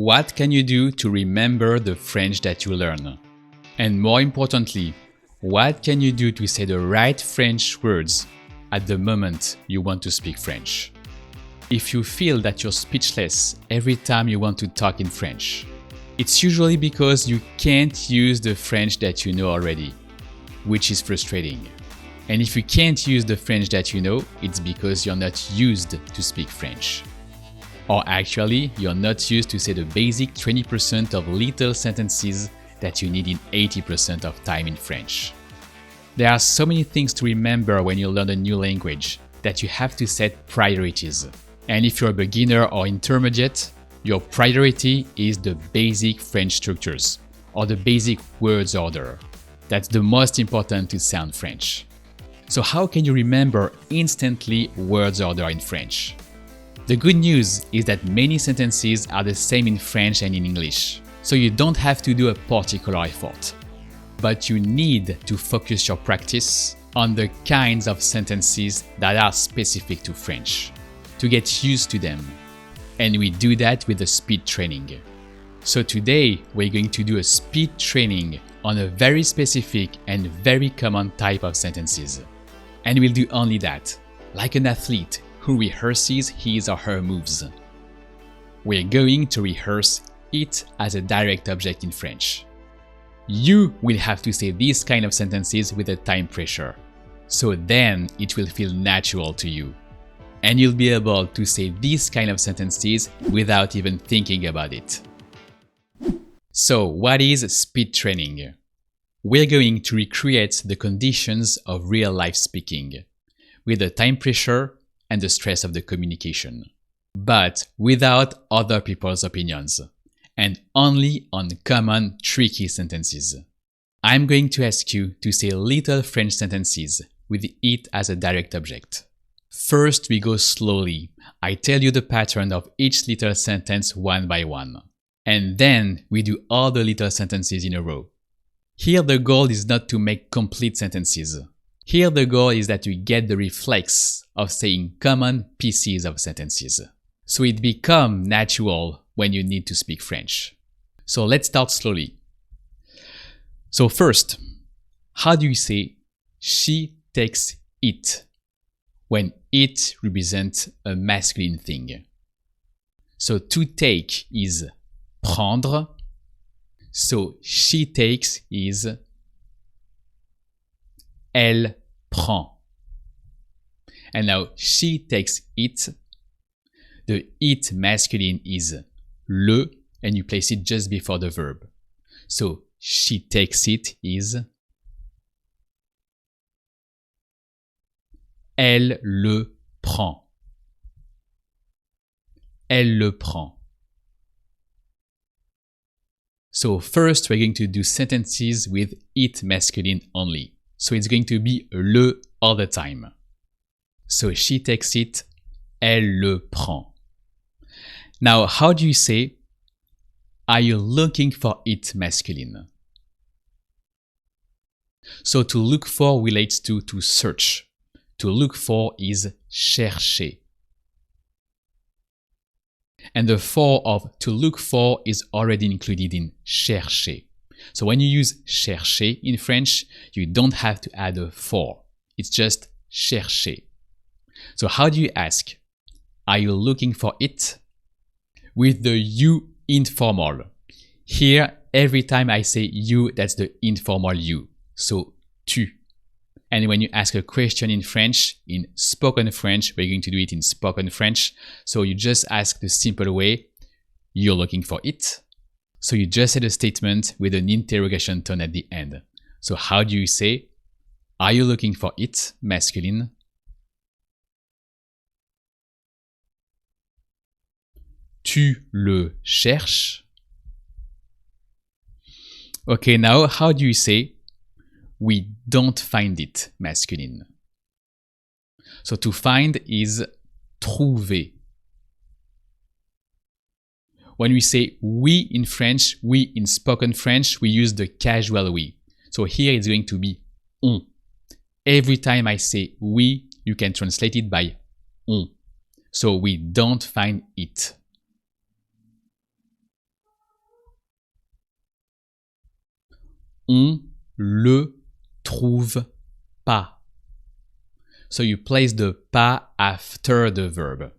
What can you do to remember the French that you learn? And more importantly, what can you do to say the right French words at the moment you want to speak French? If you feel that you're speechless every time you want to talk in French, it's usually because you can't use the French that you know already, which is frustrating. And if you can't use the French that you know, it's because you're not used to speak French. Or actually, you're not used to say the basic 20% of little sentences that you need in 80% of time in French. There are so many things to remember when you learn a new language that you have to set priorities. And if you're a beginner or intermediate, your priority is the basic French structures or the basic words order. That's the most important to sound French. So how can you remember instantly words order in French? The good news is that many sentences are the same in French and in English, so you don't have to do a particular effort. But you need to focus your practice on the kinds of sentences that are specific to French, to get used to them. And we do that with a speed training. So today we're going to do a speed training on a very specific and very common type of sentences. And we'll do only that, like an athlete who rehearses his or her moves. We're going to rehearse it as a direct object in French. You will have to say these kind of sentences with a time pressure, so then it will feel natural to you. And you'll be able to say these kind of sentences without even thinking about it. So what is speed training? We're going to recreate the conditions of real-life speaking, with the time pressure and the stress of the communication, but without other people's opinions, and only on common, tricky sentences. I'm going to ask you to say little French sentences with it as a direct object. First, we go slowly. I tell you the pattern of each little sentence one by one. And then we do all the little sentences in a row. Here the goal is not to make complete sentences. Here the goal is that you get the reflex of saying common pieces of sentences, so it becomes natural when you need to speak French. So let's start slowly. So first, how do you say she takes it when it represents a masculine thing? So to take is prendre, so she takes is elle prend. And now she takes it. The it masculine is le, and you place it just before the verb. So she takes it is elle le prend. Elle le prend. So first we're going to do sentences with it masculine only. So it's going to be le all the time. So she takes it, elle le prend. Now, how do you say, are you looking for it masculine? So to look for relates to search. To look for is chercher. And the for of to look for is already included in chercher. So when you use chercher in French, you don't have to add a for. It's just chercher. So how do you ask? Are you looking for it? With the you informal. Here, every time I say you, that's the informal you. So tu. And when you ask a question in French, in spoken French, we're going to do it in spoken French. So you just ask the simple way, you're looking for it. So you just say the statement with an interrogation tone at the end. So how do you say, are you looking for it, masculine? Tu le cherches? Okay, now how do you say, we don't find it, masculine? So to find is trouver. When we say we in French, we in spoken French, we use the casual we. So here it's going to be on. Every time I say we, you can translate it by on. So we don't find it. On le trouve pas. So you place the pas after the verb.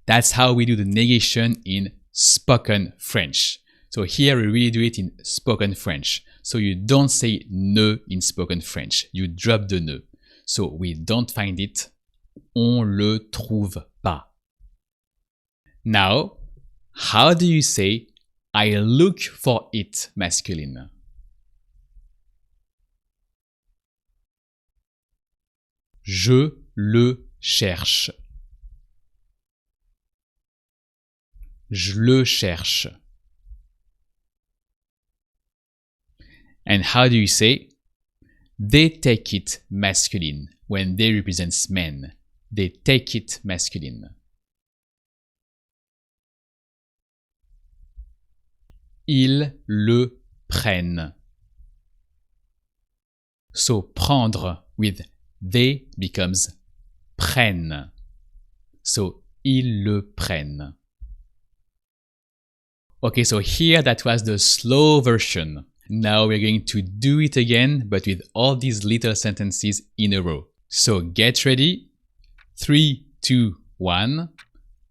That's how we do the negation in spoken French. So here we really do it in spoken French. So you don't say ne in spoken French. You drop the ne. So we don't find it. On le trouve pas. Now, how do you say I look for it masculine? Je le cherche. Je le cherche. And how do you say they take it masculine when they represent men? They take it masculine. Ils le prennent. So prendre with they becomes prennent. So ils le prennent. Okay, so here that was the slow version. Now we're going to do it again, but with all these little sentences in a row. So get ready. 3, 2, 1.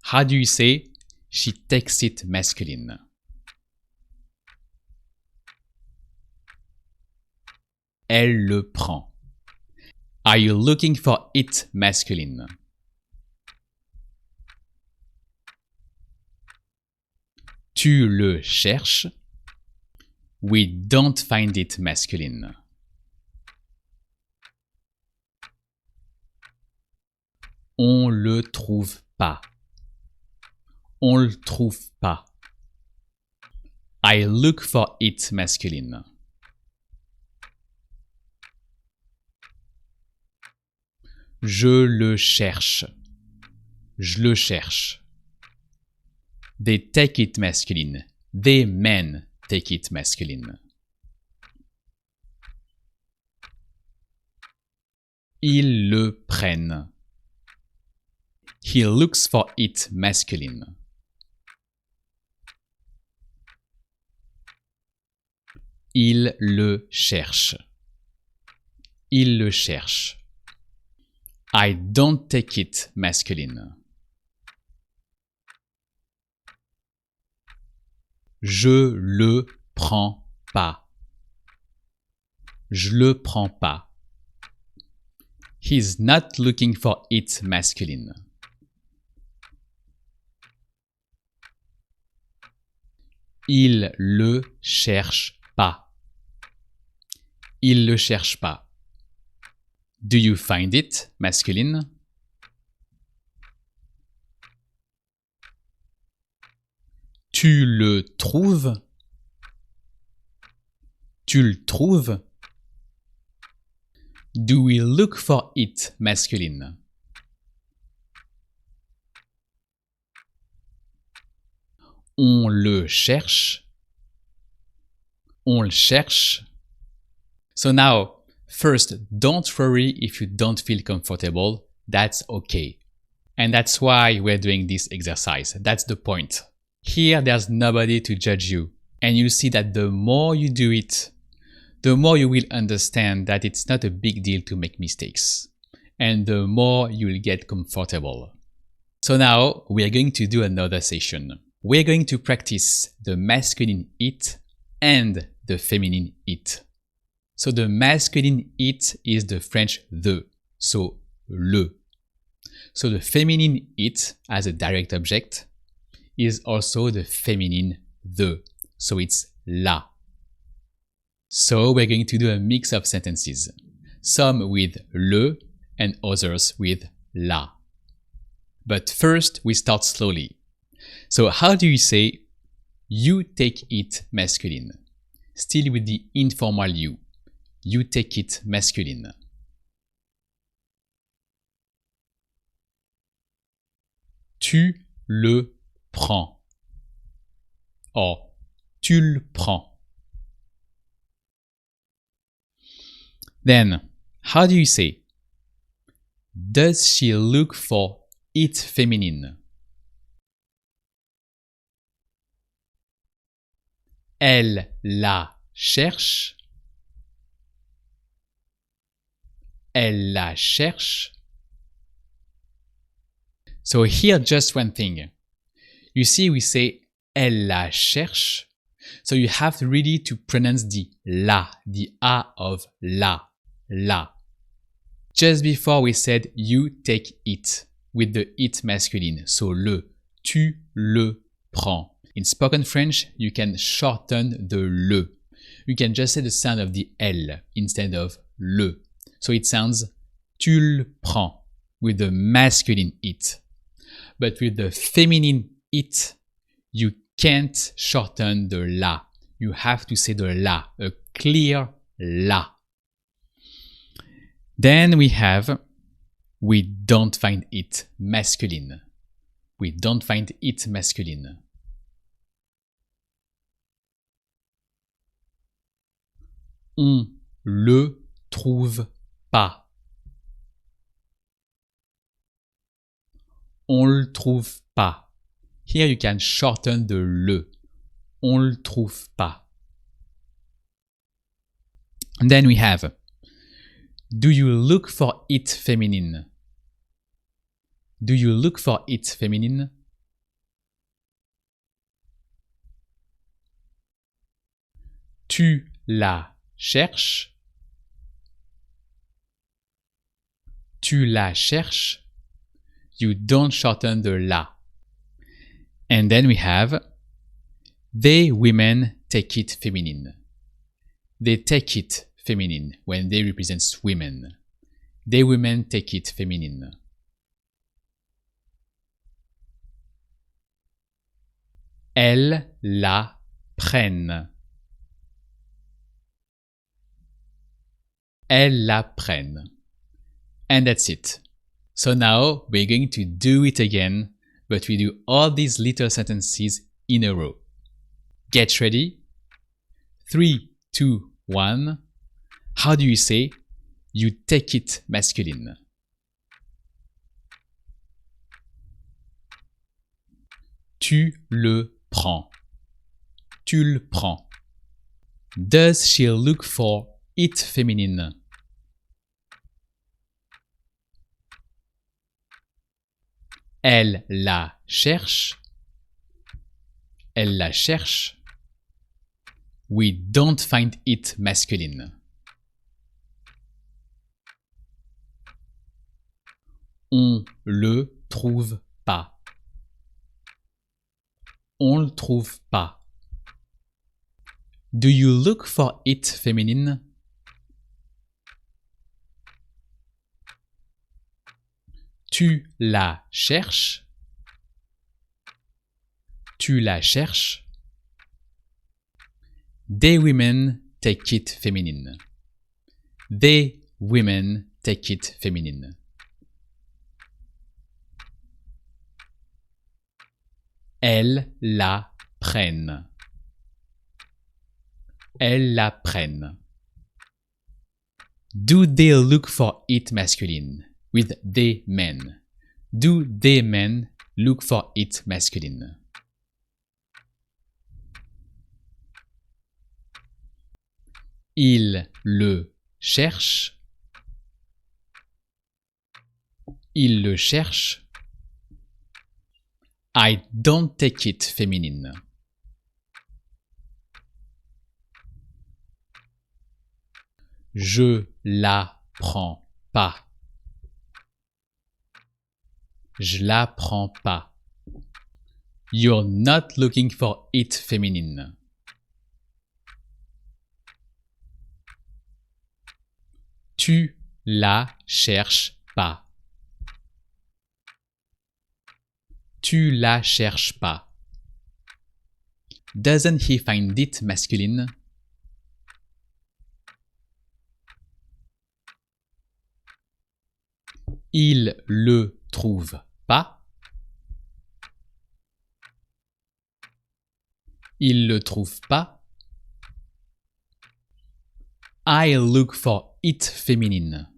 How do you say she takes it masculine? Elle le prend. Are you looking for it masculine? Tu le cherches. We don't find it masculine. On le trouve pas. On le trouve pas. I look for it masculine. Je le cherche. Je le cherche. They take it masculine. They men take it masculine. Ils le prennent. He looks for it masculine. Il le cherche. Il le cherche. I don't take it masculine. Je le prends pas. Je le prends pas. He's not looking for it masculine. Il le cherche pas. Il le cherche pas. Do you find it masculine? Tu le trouves? Tu le trouves? Do we look for it masculine? On le cherche? On le cherche? So now, first, don't worry if you don't feel comfortable. That's okay. And that's why we're doing this exercise. That's the point. Here, there's nobody to judge you. And you'll see that the more you do it, the more you will understand that it's not a big deal to make mistakes. And the more you'll get comfortable. So now, we are going to do another session. We're going to practice the masculine it and the feminine it. So the masculine it is the French the, so le. So the feminine it as a direct object is also the feminine the, so it's la. So we're going to do a mix of sentences, some with le and others with la. But first we start slowly. So how do you say you take it masculine? Still with the informal you. You take it masculine. Tu le prends. Or, tu le prends. Then, how do you say? Does she look for it feminine? Elle la cherche. Elle la cherche. So here just one thing. You see we say elle la cherche. So you have really to pronounce the la, the a of la, la. Just before we said you take it with the it masculine. So le, tu le prends. In spoken French, you can shorten the le. You can just say the sound of the L instead of le. So it sounds tu le prends with the masculine it. But with the feminine it, you can't shorten the la. You have to say the la, a clear la. Then we have we don't find it masculine. We don't find it masculine. On le trouve pas. On le trouve pas. Here you can shorten the le. On le trouve pas. And then we have do you look for it feminine? Do you look for it feminine? Tu la cherches. Tu la cherches. You don't shorten the la. And then we have they women take it feminine. They take it feminine when they represent women. They women take it feminine. Elles la prennent. Elles la prennent. And that's it. So now we're going to do it again, but we do all these little sentences in a row. Get ready. 3, 2, 1. How do you say you take it masculine? Tu le prends. Tu le prends. Does she look for it feminine? Elle la cherche. Elle la cherche. We don't find it masculine. On le trouve pas. On le trouve pas. Do you look for it feminine? Tu la cherches. Tu la cherches. They women take it feminine. They women take it feminine. Elles la prennent. Elles la prennent. Do they look for it masculine? With they men. Do they men look for it masculine? Il le cherche. Il le cherche. I don't take it feminine. Je la prends pas. Je la prends pas. You're not looking for it feminine. Tu la cherches pas. Tu la cherches pas. Doesn't he find it masculine? Il le trouve pas. Il le trouve pas. I look for it feminine.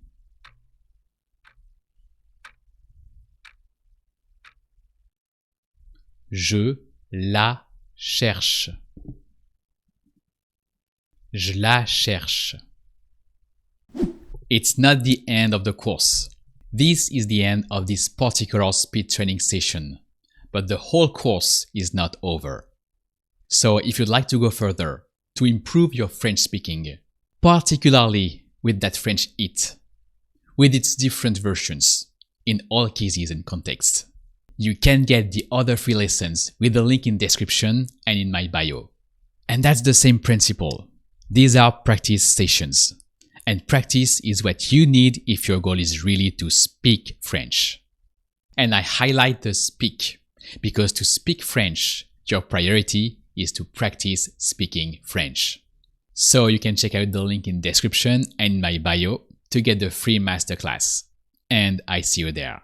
Je la cherche. Je la cherche. It's not the end of the course. This is the end of this particular speed training session, but the whole course is not over. So if you'd like to go further, to improve your French speaking, particularly with that French it, with its different versions, in all cases and contexts, you can get the other 3 lessons with the link in description and in my bio. And that's the same principle. These are practice sessions. And practice is what you need if your goal is really to speak French. And I highlight the speak, because to speak French, your priority is to practice speaking French. So you can check out the link in description and in my bio to get the free masterclass. And I see you there.